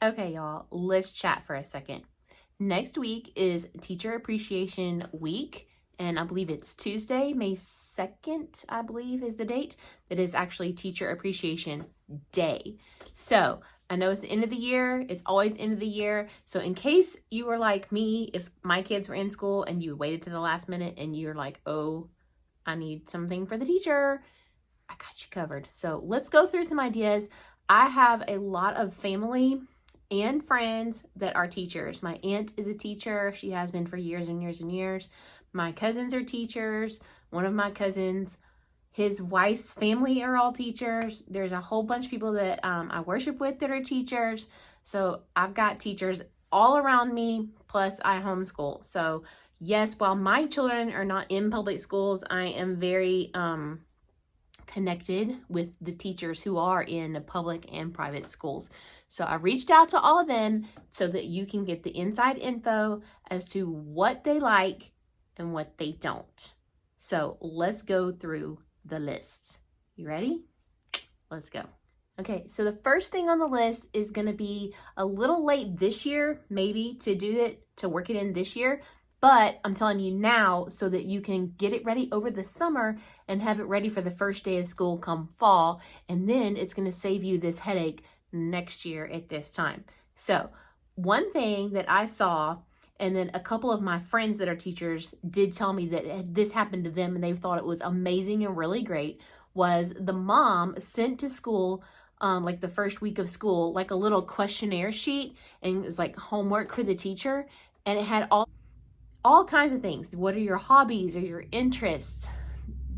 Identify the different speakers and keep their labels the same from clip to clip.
Speaker 1: Okay, y'all, let's chat for a second. Next week is Teacher Appreciation Week, and I believe it's Tuesday, May 2nd, I believe is the date. That is actually Teacher Appreciation Day. So I know it's the end of the year. It's always end of the year. So in case you were like me, if my kids were in school and you waited to the last minute and you're like, oh, I need something for the teacher, I got you covered. So let's go through some ideas. I have a lot of family and friends that are teachers. My aunt is a teacher. She has been for years and years and years. My cousins are teachers. One of my cousins, his wife's family are all teachers. There's a whole bunch of people that I worship with that are teachers. So I've got teachers all around me, plus I homeschool. So yes, while my children are not in public schools, I am very connected with the teachers who are in public and private schools. So I reached out to all of them so that you can get the inside info as to what they like and what they don't. So let's go through the list. You ready? Let's go. Okay, so the first thing on the list is going to be a little late this year, maybe to do it, to work it in this year. But I'm telling you now so that you can get it ready over the summer and have it ready for the first day of school come fall. And then it's going to save you this headache next year at this time. So one thing that I saw, and then a couple of my friends that are teachers did tell me that this happened to them and they thought it was amazing and really great, was the mom sent to school like the first week of school, like a little questionnaire sheet, and it was like homework for the teacher. And it had all kinds of things. What are your hobbies or your interests?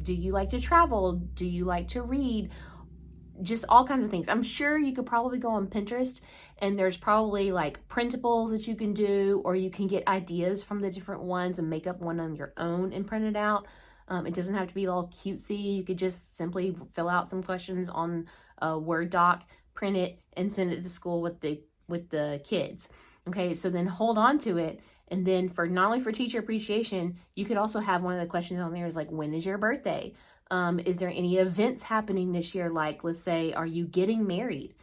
Speaker 1: Do you like to travel? Do you like to read? Just all kinds of things. I'm sure you could probably go on Pinterest and there's probably like printables that you can do, or you can get ideas from the different ones and make up one on your own and print it out. It doesn't have to be all cutesy. You could just simply fill out some questions on a Word doc, print it, and send it to school with the kids. Okay, so then hold on to it. And then for not only for teacher appreciation, you could also have one of the questions on there is like, when is your birthday? Is there any events happening this year? Like, let's say, are you getting married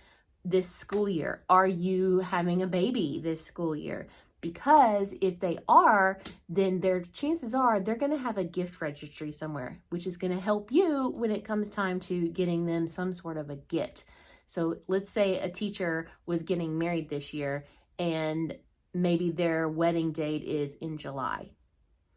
Speaker 1: this school year? Are you having a baby this school year? Because if they are, then their chances are they're going to have a gift registry somewhere, which is going to help you when it comes time to getting them some sort of a gift. So let's say a teacher was getting married this year and maybe their wedding date is in July.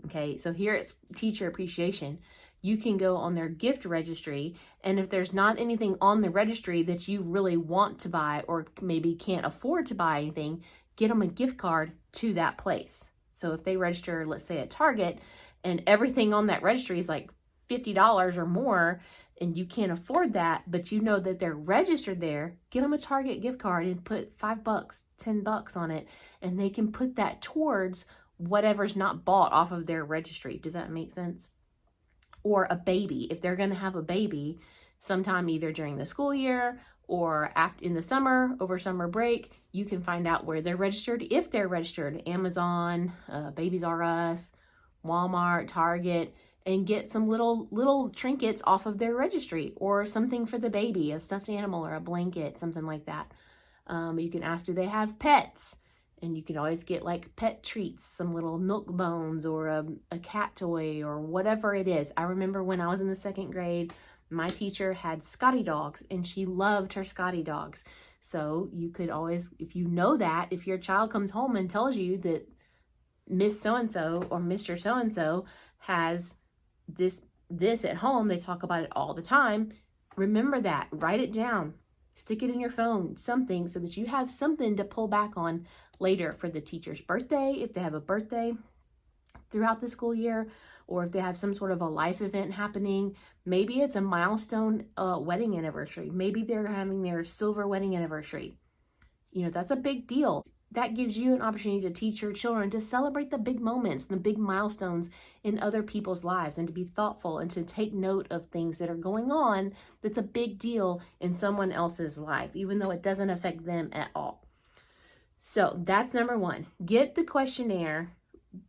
Speaker 1: Okay, so here it's teacher appreciation. You can go on their gift registry, and if there's not anything on the registry that you really want to buy or maybe can't afford to buy anything, get them a gift card to that place. So if they register, let's say at Target, and everything on that registry is like $50 or more, and you can't afford that, but you know that they're registered there, get them a Target gift card and put $5, $10 on it, and they can put that towards whatever's not bought off of their registry. Does that make sense? Or a baby, if they're going to have a baby sometime either during the school year or after in the summer, over summer break, you can find out where they're registered. If they're registered, Amazon, Babies R Us, Walmart, Target, and get some little trinkets off of their registry, or something for the baby, a stuffed animal or a blanket, something like that. You can ask, do they have pets? And you can always get like pet treats, some little milk bones or a cat toy or whatever it is. I remember when I was in the 2nd grade, my teacher had Scotty dogs and she loved her Scotty dogs. So you could always, if you know that, if your child comes home and tells you that Miss So-and-so or Mr. So-and-so has this at home, they talk about it all the time, remember that, write it down, stick it in your phone, something, so that you have something to pull back on later for the teacher's birthday, if they have a birthday throughout the school year, or if they have some sort of a life event happening. Maybe it's a milestone wedding anniversary. Maybe they're having their silver wedding anniversary. You know, that's a big deal. That gives you an opportunity to teach your children to celebrate the big moments, the big milestones in other people's lives, and to be thoughtful and to take note of things that are going on that's a big deal in someone else's life, even though it doesn't affect them at all. So that's number one. Get the questionnaire,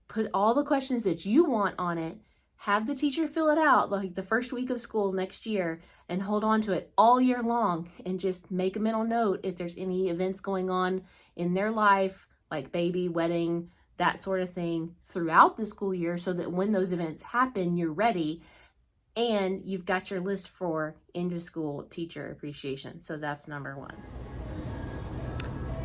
Speaker 1: put all the questions that you want on it, have the teacher fill it out like the first week of school next year and hold on to it all year long, and just make a mental note if there's any events going on in their life, like baby, wedding, that sort of thing, throughout the school year, so that when those events happen, you're ready and you've got your list for end of school teacher appreciation. So that's number one.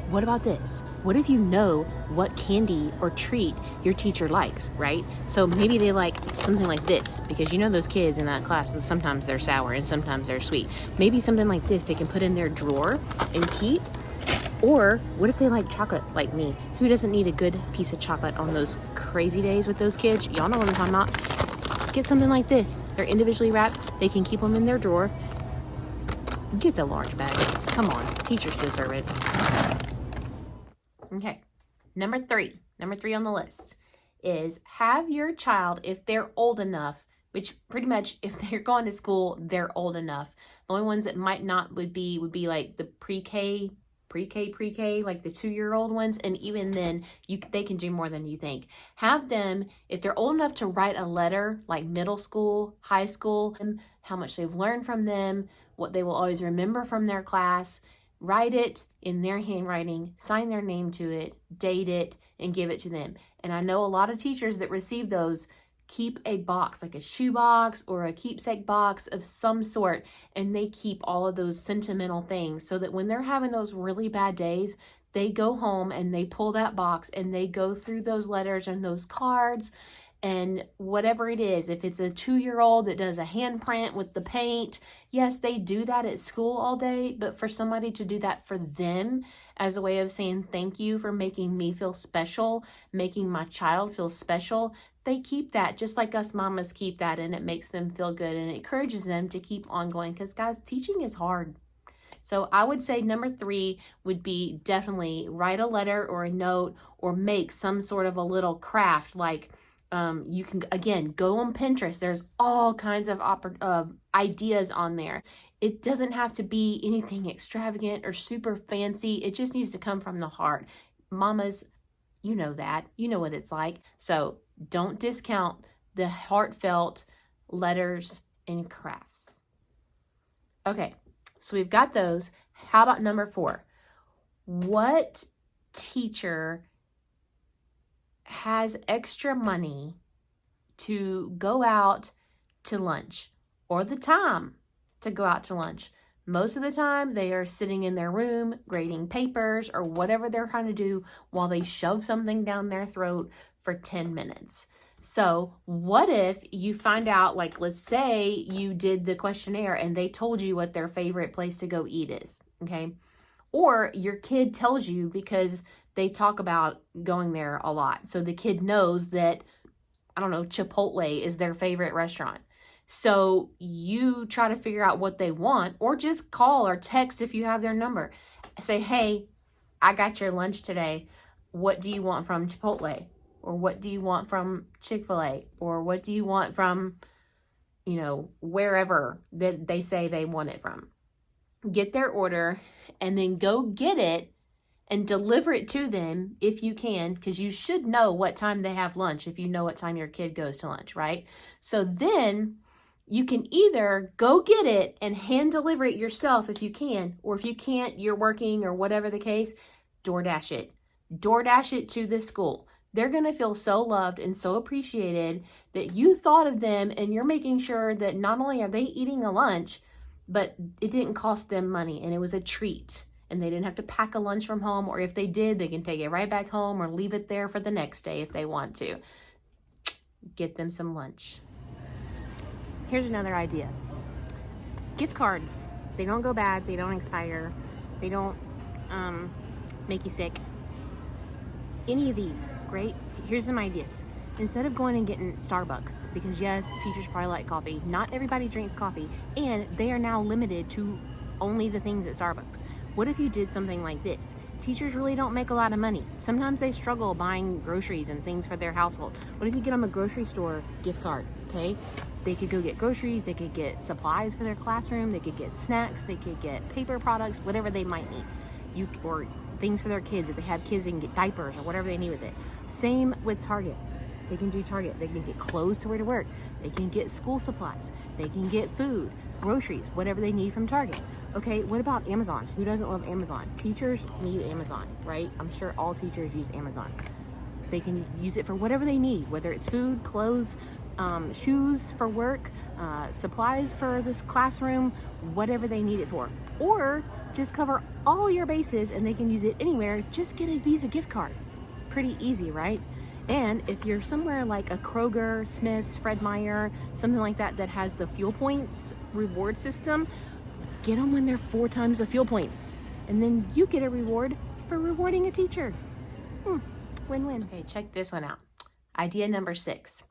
Speaker 1: What about this? What if you know what candy or treat your teacher likes, right? So maybe they like something like this, because you know those kids in that class, sometimes they're sour and sometimes they're sweet. Maybe something like this they can put in their drawer and keep. Or what if they like chocolate like me? Who doesn't need a good piece of chocolate on those crazy days with those kids? Y'all know what I'm talking about. Get something like this. They're individually wrapped. They can keep them in their drawer. Get the large bag. Come on, teachers deserve it. Okay, number three on the list is have your child, if they're old enough, which pretty much if they're going to school, they're old enough. The only ones that might not would be like the pre-K, like the 2-year-old ones. And even then, they can do more than you think. Have them, if they're old enough to write a letter, like middle school, high school, how much they've learned from them, what they will always remember from their class. Write it in their handwriting, sign their name to it, date it, and give it to them. And I know a lot of teachers that receive those keep a box, like a shoe box or a keepsake box of some sort, and they keep all of those sentimental things so that when they're having those really bad days, they go home and they pull that box and they go through those letters and those cards and whatever it is. If it's a 2-year-old that does a handprint with the paint, yes, they do that at school all day, but for somebody to do that for them as a way of saying thank you for making me feel special, making my child feel special, they keep that just like us mamas keep that, and it makes them feel good and it encourages them to keep on going, because guys, teaching is hard. So I would say number 3 would be definitely write a letter or a note or make some sort of a little craft. Like you can, again, go on Pinterest. There's all kinds of ideas on there. It doesn't have to be anything extravagant or super fancy. It just needs to come from the heart. Mamas, you know that. You know what it's like. So don't discount the heartfelt letters and crafts. Okay, so we've got those. How about number 4? What teacher has extra money to go out to lunch, or the time to go out to lunch? Most of the time they are sitting in their room grading papers or whatever they're trying to do while they shove something down their throat for 10 minutes. So what if you find out, like, let's say you did the questionnaire and they told you what their favorite place to go eat is, okay? Or your kid tells you because they talk about going there a lot. So the kid knows that, I don't know, Chipotle is their favorite restaurant. So you try to figure out what they want, or just call or text if you have their number. Say, hey, I got your lunch today. What do you want from Chipotle? Or what do you want from Chick-fil-A? Or what do you want from, wherever that they say they want it from? Get their order and then go get it and deliver it to them if you can, because you should know what time they have lunch if you know what time your kid goes to lunch, right? So then you can either go get it and hand deliver it yourself if you can, or if you can't, you're working or whatever the case, DoorDash it. DoorDash it to the school. They're going to feel so loved and so appreciated that you thought of them, and you're making sure that not only are they eating a lunch, but it didn't cost them money and it was a treat. And they didn't have to pack a lunch from home, or if they did, they can take it right back home or leave it there for the next day if they want to. Get them some lunch. Here's another idea. Gift cards. They don't go bad. They don't expire. They don't make you sick. Any of these, great. Here's some ideas. Instead of going and getting Starbucks, because yes, teachers probably like coffee. Not everybody drinks coffee, and they are now limited to only the things at Starbucks. What if you did something like this? Teachers really don't make a lot of money. Sometimes they struggle buying groceries and things for their household. What if you get them a grocery store gift card, okay? They could go get groceries, they could get supplies for their classroom, they could get snacks, they could get paper products, whatever they might need. Or things for their kids. If they have kids, they can get diapers or whatever they need with it. Same with Target. They can do Target. They can get clothes to wear to work. They can get school supplies. They can get food, groceries, whatever they need from Target. Okay, what about Amazon? Who doesn't love Amazon? Teachers need Amazon, right? I'm sure all teachers use Amazon. They can use it for whatever they need, whether it's food, clothes, shoes for work, supplies for this classroom, whatever they need it for. Or just cover all your bases and they can use it anywhere. Just get a Visa gift card. Pretty easy, right? And if you're somewhere like a Kroger, Smith's, Fred Meyer, something like that that has the fuel points reward system, get them when they're 4 times the fuel points. And then you get a reward for rewarding a teacher. Win-win. Okay, check this one out. Idea number 6.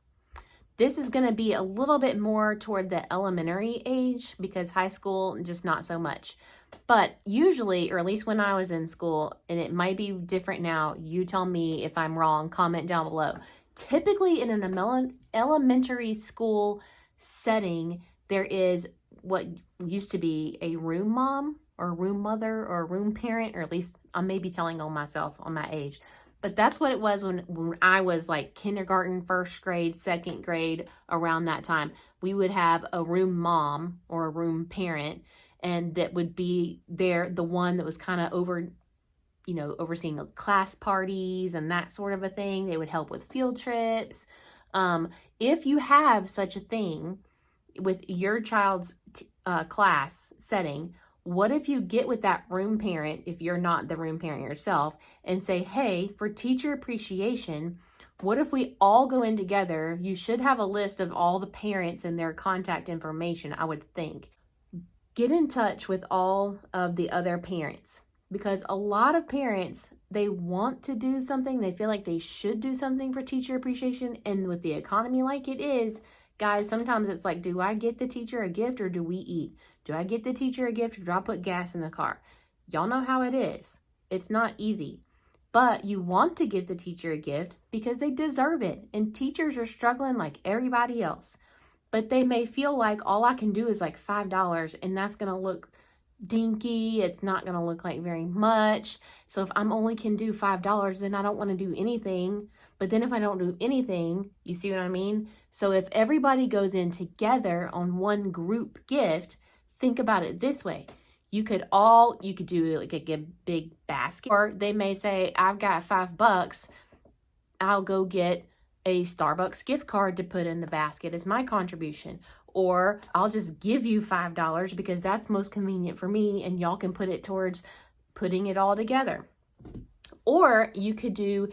Speaker 1: This is going to be a little bit more toward the elementary age because high school, just not so much. But usually, or at least when I was in school, and it might be different now, you tell me if I'm wrong, comment down below. Typically in an elementary school setting, there is what used to be a room mom or a room mother or a room parent, or at least I may be telling on myself on my age. But that's what it was when I was like kindergarten, 1st grade, 2nd grade, around that time. We would have a room mom or a room parent, and that would be there, the one that was kind of overseeing class parties and that sort of a thing. They would help with field trips. If you have such a thing with your child's class setting, what if you get with that room parent, if you're not the room parent yourself, and say, hey, for teacher appreciation, what if we all go in together? You should have a list of all the parents and their contact information, I would think. Get in touch with all of the other parents, because a lot of parents, they want to do something. They feel like they should do something for teacher appreciation. And with the economy like it is, guys, sometimes it's like, do I get the teacher a gift or do we eat? Do I get the teacher a gift or do I put gas in the car? Y'all know how it is. It's not easy. But you want to give the teacher a gift because they deserve it. And teachers are struggling like everybody else. But they may feel like all I can do is like $5 and that's going to look dinky. It's not going to look like very much. So if I'm only can do $5, then I don't want to do anything. But then if I don't do anything, you see what I mean? So if everybody goes in together on one group gift, think about it this way. You could do like a big basket, or they may say, I've got $5. I'll go get a Starbucks gift card to put in the basket as my contribution. Or I'll just give you $5 because that's most convenient for me and y'all can put it towards putting it all together. Or you could do,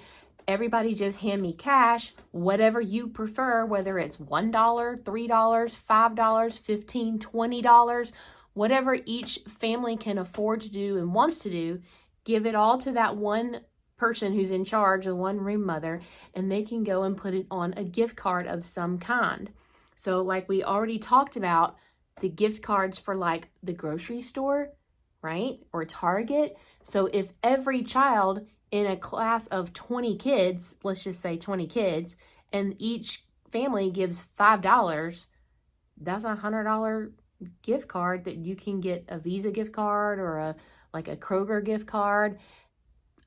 Speaker 1: everybody just hand me cash, whatever you prefer, whether it's $1, $3, $5, $15, $20, whatever each family can afford to do and wants to do, give it all to that one person who's in charge, the one room mother, and they can go and put it on a gift card of some kind. So like we already talked about, the gift cards for like the grocery store, right? Or Target. So if every child in a class of 20 kids, let's just say 20 kids, and each family gives $5, that's $100 gift card that you can get a Visa gift card or a Kroger gift card.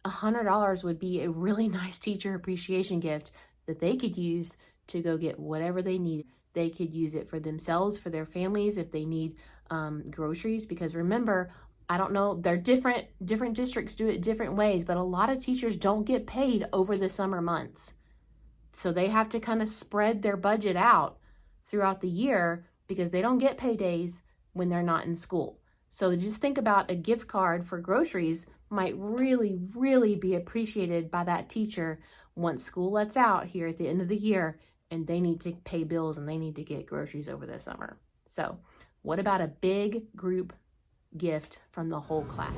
Speaker 1: $100 would be a really nice teacher appreciation gift that they could use to go get whatever they need. They could use it for themselves, for their families, if they need groceries. Because remember, I don't know, they're different districts do it different ways, but a lot of teachers don't get paid over the summer months. So they have to kind of spread their budget out throughout the year because they don't get paydays when they're not in school. So just think about a gift card for groceries might really, really be appreciated by that teacher once school lets out here at the end of the year and they need to pay bills and they need to get groceries over the summer. So what about a big group gift from the whole class?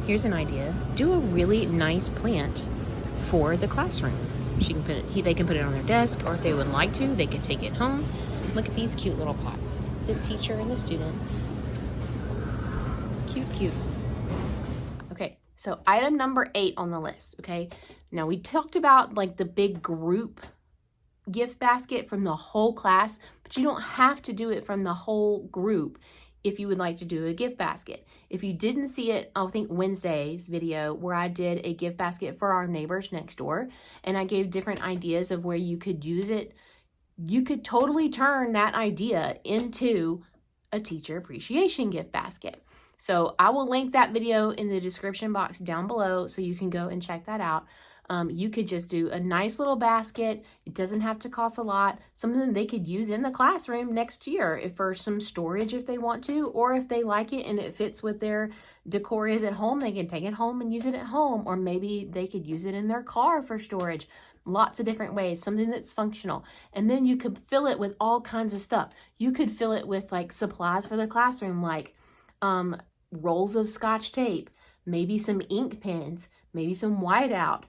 Speaker 1: Here's an idea. Do a really nice plant for the classroom. They can put it on their desk, or if they would like to, they could take it home. Look at these cute little pots. The teacher and the student. Cute. Okay, so item number 8 on the list, okay? Now we talked about like the big group gift basket from the whole class, but you don't have to do it from the whole group. if you would like to do a gift basket. If you didn't see it, I think Wednesday's video where I did a gift basket for our neighbors next door, and I gave different ideas of where you could use it, you could totally turn that idea into a teacher appreciation gift basket. So I will link that video in the description box down below so you can go and check that out. You could just do a nice little basket. It doesn't have to cost a lot. Something they could use in the classroom next year if for some storage if they want to, or if they like it and it fits with their decor is at home, they can take it home and use it at home, or maybe they could use it in their car for storage. Lots of different ways, something that's functional. And then you could fill it with all kinds of stuff. You could fill it with like supplies for the classroom, like rolls of Scotch tape, maybe some ink pens, maybe some whiteout,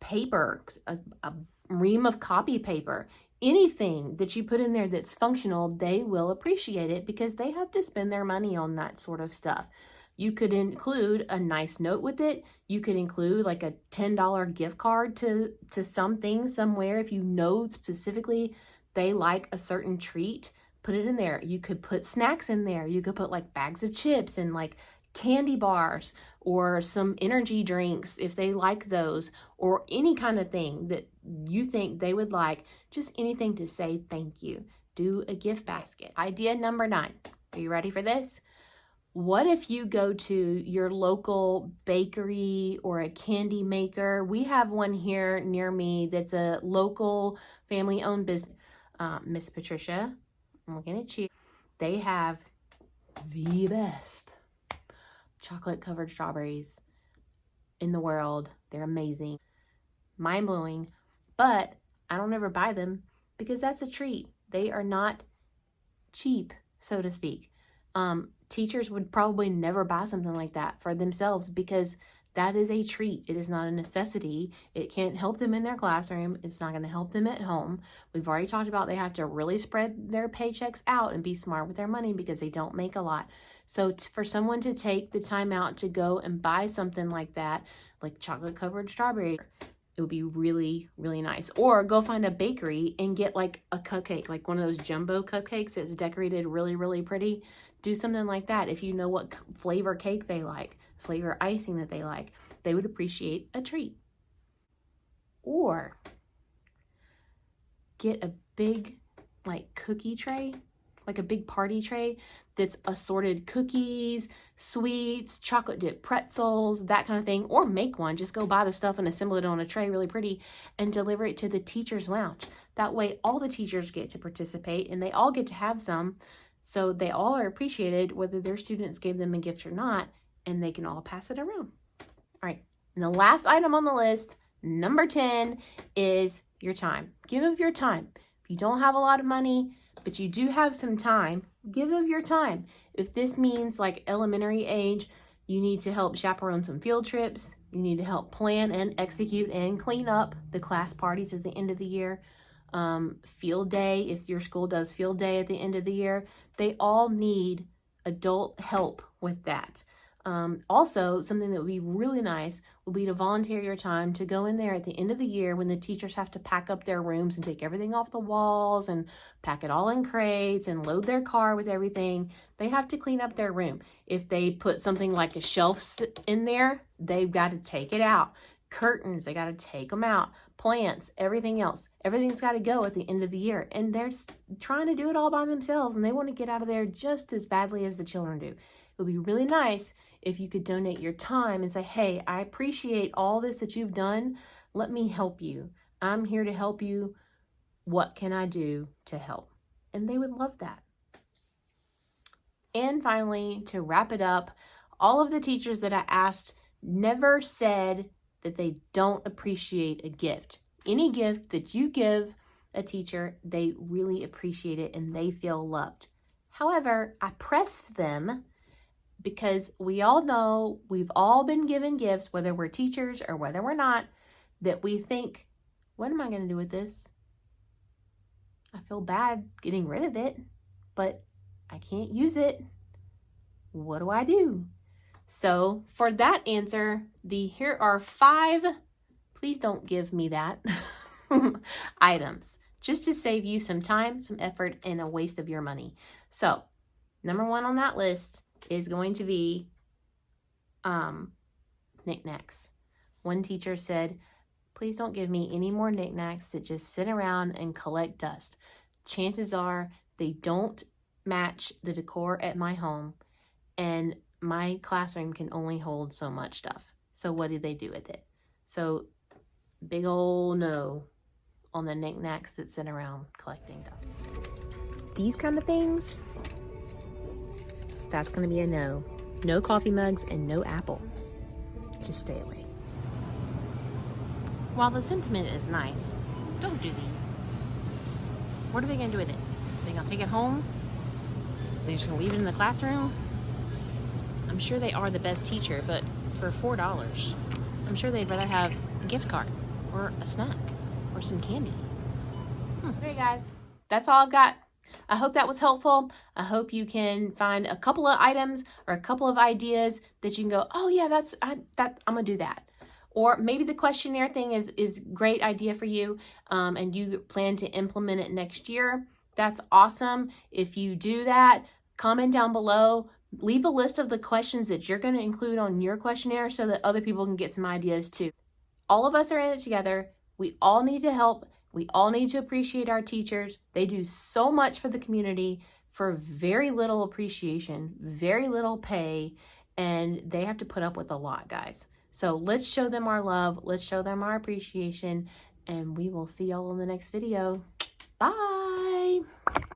Speaker 1: paper, a ream of copy paper. Anything that you put in there that's functional, they will appreciate it because they have to spend their money on that sort of stuff. You could include a nice note with it. You could include like a $10 gift card to something somewhere. If you know specifically they like a certain treat, put it in there. You could put snacks in there. You could put like bags of chips and like candy bars or some energy drinks if they like those, or any kind of thing that you think they would like. Just anything to say thank you. Do a gift basket. Idea number 9. Are you ready for this? What if you go to your local bakery or a candy maker? We have one here near me that's a local family-owned business. Miss Patricia, I'm looking at you. They have the best chocolate-covered strawberries in the world. They're amazing, mind-blowing, but I don't ever buy them because that's a treat. They are not cheap, so to speak. Teachers would probably never buy something like that for themselves because that is a treat. It is not a necessity. It can't help them in their classroom. It's not going to help them at home. We've already talked about they have to really spread their paychecks out and be smart with their money because they don't make a lot. So for someone to take the time out to go and buy something like that, like chocolate-covered strawberry, it would be really, really nice. Or go find a bakery and get like a cupcake, like one of those jumbo cupcakes that's decorated really, really pretty. Do something like that. If you know what flavor cake they like, flavor icing that they like, they would appreciate a treat. Or get a big like cookie tray, like a big party tray that's assorted cookies, sweets, chocolate dip pretzels, that kind of thing. Or make one. Just go buy the stuff and assemble it on a tray really pretty and deliver it to the teacher's lounge. That way all the teachers get to participate and they all get to have some. So they all are appreciated whether their students gave them a gift or not, and they can all pass it around. All right. And the last item on the list, number 10, is your time. Give of your time. If you don't have a lot of money, but you do have some time, give of your time. If this means like elementary age, you need to help chaperone some field trips. You need to help plan and execute and clean up the class parties at the end of the year. Field day, if your school does field day at the end of the year, they all need adult help with that. Also, something that would be really nice would be to volunteer your time to go in there at the end of the year when the teachers have to pack up their rooms and take everything off the walls and pack it all in crates and load their car with everything. They have to clean up their room. If they put something like a shelf in there, they've got to take it out. Curtains, they got to take them out. Plants, everything else. Everything's got to go at the end of the year. And they're trying to do it all by themselves, and they want to get out of there just as badly as the children do. It would be really nice if you could donate your time and say, hey, I appreciate all this that you've done. Let me help you. I'm here to help you. What can I do to help? And they would love that. And finally, to wrap it up, all of the teachers that I asked never said that they don't appreciate a gift. Any gift that you give a teacher, they really appreciate it and they feel loved. However, I pressed them because we all know we've all been given gifts, whether we're teachers or whether we're not, that we think, what am I going to do with this? I feel bad getting rid of it, but I can't use it. What do I do? So for that answer, here are 5, please don't give me that, items, just to save you some time, some effort, and a waste of your money. So Number one on that list is going to be knickknacks. One teacher said, please don't give me any more knickknacks that just sit around and collect dust. Chances are they don't match the decor at my home, and my classroom can only hold so much stuff. So what do they do with it? So big ol' no on the knickknacks that sit around collecting dust. These kind of things, that's going to be a no. No coffee mugs and no apple. Just stay away. While the sentiment is nice, don't do these. What are they going to do with it? Are they going to take it home? Are they just going to leave it in the classroom? I'm sure they are the best teacher, but for $4, I'm sure they'd rather have a gift card or a snack or some candy. Alright guys, that's all I've got. I hope that was helpful. I hope you can find a couple of items or a couple of ideas that you can go, oh yeah, I'm gonna do that. Or maybe the questionnaire thing is great idea for you, and you plan to implement it next year. That's awesome. If you do that, comment down below. Leave a list of the questions that you're going to include on your questionnaire so that other people can get some ideas too. All of us are in it together. We all need to help. We all need to appreciate our teachers. They do so much for the community for very little appreciation, very little pay, and they have to put up with a lot, guys. So let's show them our love. Let's show them our appreciation, and we will see y'all in the next video. Bye.